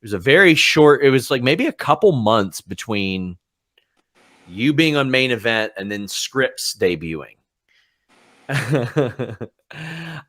was a very short, it was like maybe a couple months between you being on main event and then Scrypts debuting.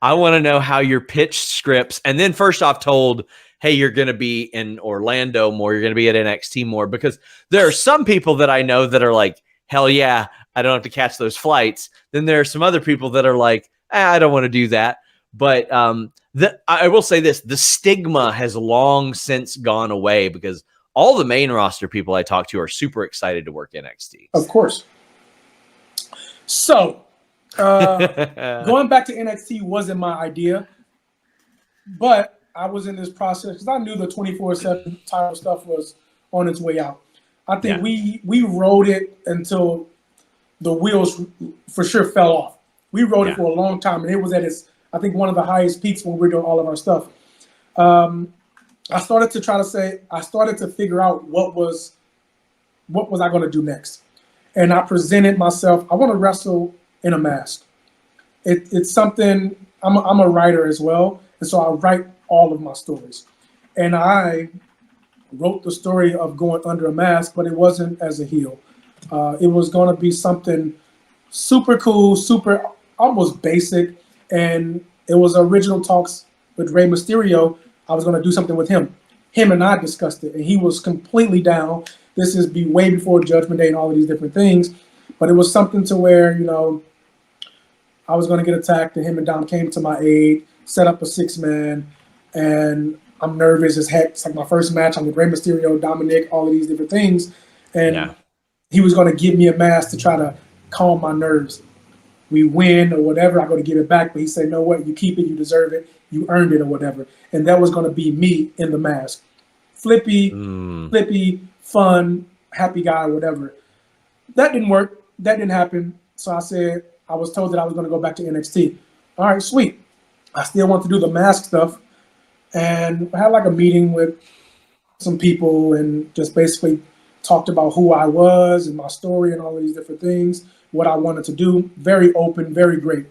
I want to know how you're pitched Scrypts, and then first off told, hey, you're going to be in Orlando more, you're going to be at NXT more, because there are some people that I know that are like, hell yeah, I don't have to catch those flights. Then there are some other people that are like, I don't want to do that. But I will say this, the stigma has long since gone away, because all the main roster people I talk to are super excited to work NXT. Of course. So, going back to NXT wasn't my idea, but I was in this process because I knew the 24/7 title stuff was on its way out. I think we rode it until the wheels for sure fell off. We rode it for a long time, and it was at its, I think, one of the highest peaks when we were doing all of our stuff. I started to figure out what was I going to do next, and I presented myself. I want to wrestle in a mask. It's something. I'm a writer as well, and so I write all of my stories. And I wrote the story of going under a mask, but it wasn't as a heel. It was going to be something super cool, super almost basic, and it was original talks with Rey Mysterio. I was going to do something with him. Him and I discussed it, and he was completely down. This is way before Judgment Day and all of these different things, but it was something to where, I was going to get attacked, and him and Dom came to my aid, set up a 6-man, and I'm nervous as heck. It's like my first match. I'm with Rey Mysterio, Dominic, all of these different things, and he was going to give me a mask to try to calm my nerves. We win or whatever, I'm going to give it back, but he said, no, what, you keep it, you deserve it, you earned it or whatever. And that was going to be me in the mask. Flippy, fun, happy guy, whatever. That didn't work. That didn't happen. So I was told that I was going to go back to NXT. All right, sweet. I still want to do the mask stuff. And I had like a meeting with some people and just basically talked about who I was and my story and all these different things, what I wanted to do. Very open, very great.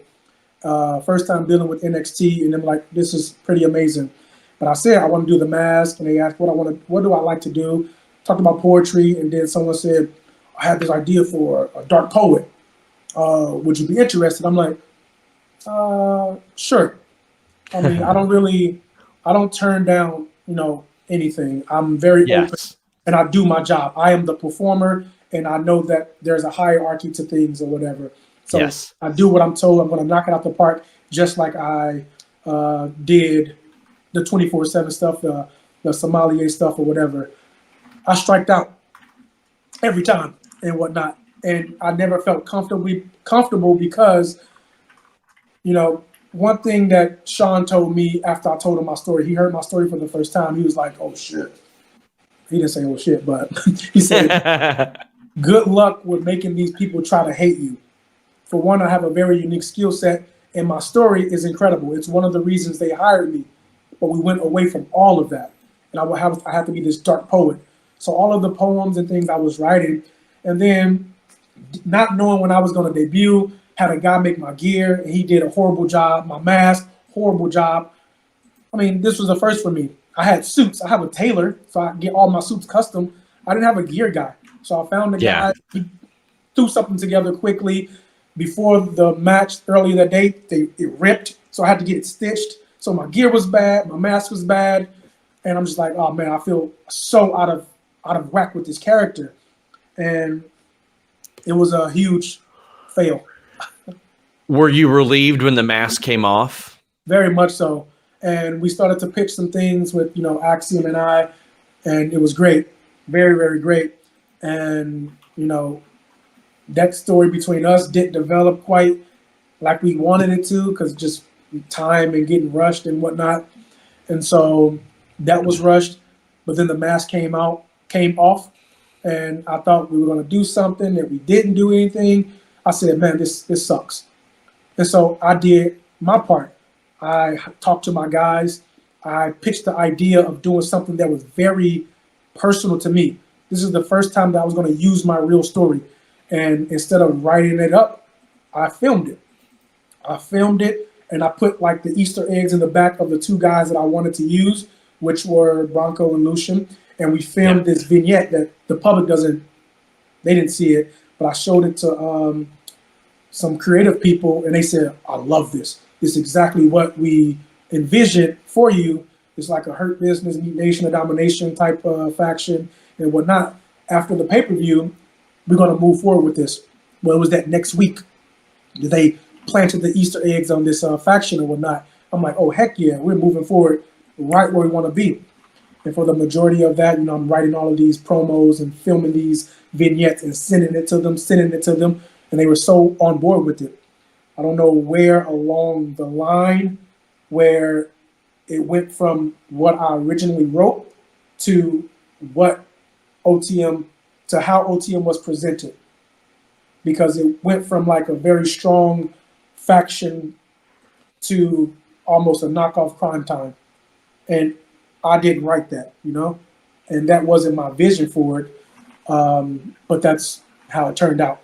First time dealing with NXT, and I'm like, this is pretty amazing. But I said I want to do the mask, and they asked what do I like to do. Talked about poetry, and then someone said, I had this idea for a dark poet. Would you be interested? I'm like, sure. I mean, I don't turn down, anything. I'm very open, and I do my job. I am the performer, and I know that there's a hierarchy to things or whatever. So I do what I'm told. I'm going to knock it out the park, just like I did the 24/7 stuff, the sommelier stuff or whatever. I striked out every time and whatnot. And I never felt comfortable because, one thing that Sean told me after I told him my story, he heard my story for the first time. He was like, oh, shit. He didn't say, oh, shit, but he said, good luck with making these people try to hate you. For one, I have a very unique skill set, and my story is incredible. It's one of the reasons they hired me, but we went away from all of that. And I have to be this dark poet. So all of the poems and things I was writing, and then not knowing when I was going to debut, had a guy make my gear, and he did a horrible job. My mask, horrible job. I mean, this was the first for me. I had suits. I have a tailor, so I get all my suits custom. I didn't have a gear guy. So I found the guy. He threw something together quickly. Before the match earlier that day, it ripped, so I had to get it stitched. So my gear was bad, my mask was bad, and I'm just like, oh man, I feel so out of whack with this character, and it was a huge fail. Were you relieved when the mask came off? Very much so, and we started to pitch some things with Axiom and I, and it was great, very, very great, and that story between us didn't develop quite like we wanted it to because just time and getting rushed and whatnot. And so that was rushed. But then the mask came off, and I thought we were going to do something, and we didn't do anything. I said, man, this sucks. And so I did my part. I talked to my guys. I pitched the idea of doing something that was very personal to me. This is the first time that I was going to use my real story. And instead of writing it up, I filmed it. And I put like the Easter eggs in the back of the two guys that I wanted to use which were Bronco and Lucian, and we filmed this vignette that the public they didn't see it, but I showed it to some creative people, and they said, I love this. This is exactly what we envisioned for you. It's like a Hurt Business, Nation of Domination type faction and whatnot. After the pay-per-view, we're going to move forward with this. Well, it was that next week that they planted the Easter eggs on this faction and whatnot. I'm like, oh, heck yeah, we're moving forward right where we want to be. And for the majority of that, I'm writing all of these promos and filming these vignettes and sending it to them. And they were so on board with it. I don't know where along the line where it went from what I originally wrote to what OTM, to how OTM was presented. Because it went from like a very strong faction to almost a knockoff Crime Time. And I didn't write that, and that wasn't my vision for it. But that's how it turned out.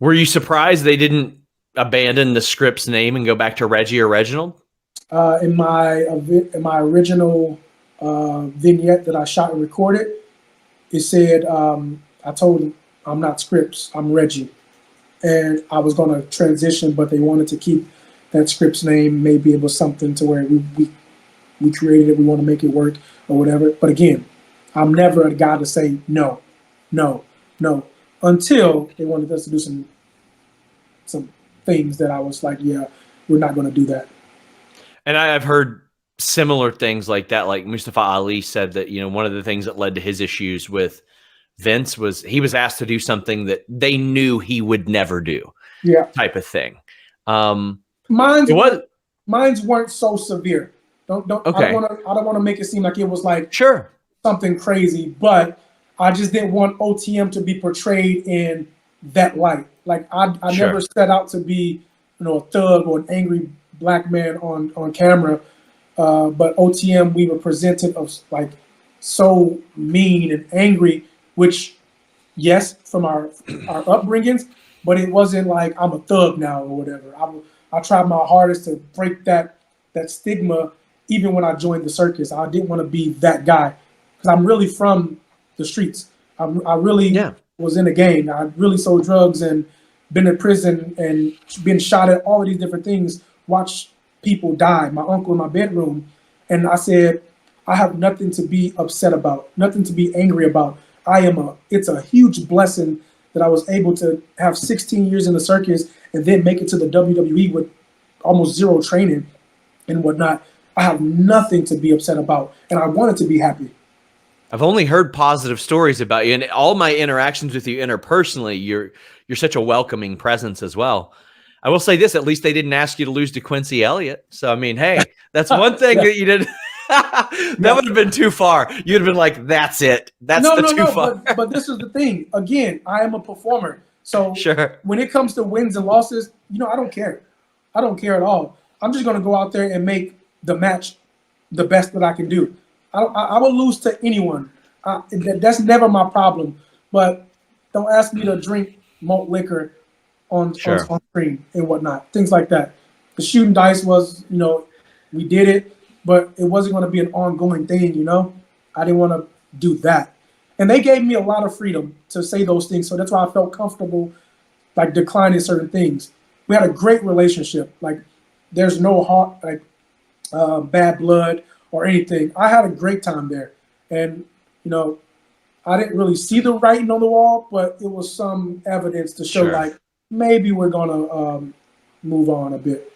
Were you surprised they didn't abandon the Scrypts name and go back to Reggie or Reginald? In my original vignette that I shot and recorded, it said, I told them, I'm not Scrypts, I'm Reggie. And I was going to transition, but they wanted to keep that Scrypts name. Maybe it was something to where we created it, we want to make it work or whatever. But again, I'm never a guy to say no, until they wanted us to do some things that I was like, yeah, we're not going to do that. And I've heard similar things like that. Like Mustafa Ali said that, one of the things that led to his issues with Vince was he was asked to do something that they knew he would never do. Yeah. Type of thing. Mine's weren't so severe. Okay. I don't want to make it seem like it was like something crazy, but I just didn't want OTM to be portrayed in that light. Like I never set out to be, a thug or an angry black man on camera. But OTM, we were presented of like so mean and angry, which yes, from our upbringings, but it wasn't like I'm a thug now or whatever. I tried my hardest to break that stigma. Even when I joined the circus, I didn't want to be that guy because I'm really from the streets. I really was in the gang. I really sold drugs and been in prison and been shot at, all of these different things, watched people die, my uncle in my bedroom. And I said, I have nothing to be upset about, nothing to be angry about. It's a huge blessing that I was able to have 16 years in the circus and then make it to the WWE with almost zero training and whatnot. I have nothing to be upset about, and I wanted to be happy. I've only heard positive stories about you, and all my interactions with you interpersonally, you're such a welcoming presence as well. I will say this, at least they didn't ask you to lose to Quincy Elliott. So, I mean, hey, that's one thing that you did. That would have been too far. You'd have been like, that's it. That's too far. But this is the thing. Again, I am a performer. So when it comes to wins and losses, I don't care. I don't care at all. I'm just going to go out there and make the match the best that I can do. I will lose to anyone. That's never my problem. But don't ask me to drink malt liquor on screen and whatnot. Things like that. The shooting dice was, we did it, but it wasn't going to be an ongoing thing, I didn't want to do that. And they gave me a lot of freedom to say those things. So that's why I felt comfortable, like, declining certain things. We had a great relationship. Like, there's no bad blood or anything. I had a great time there. And, I didn't really see the writing on the wall, but it was some evidence to show like maybe we're going to move on a bit.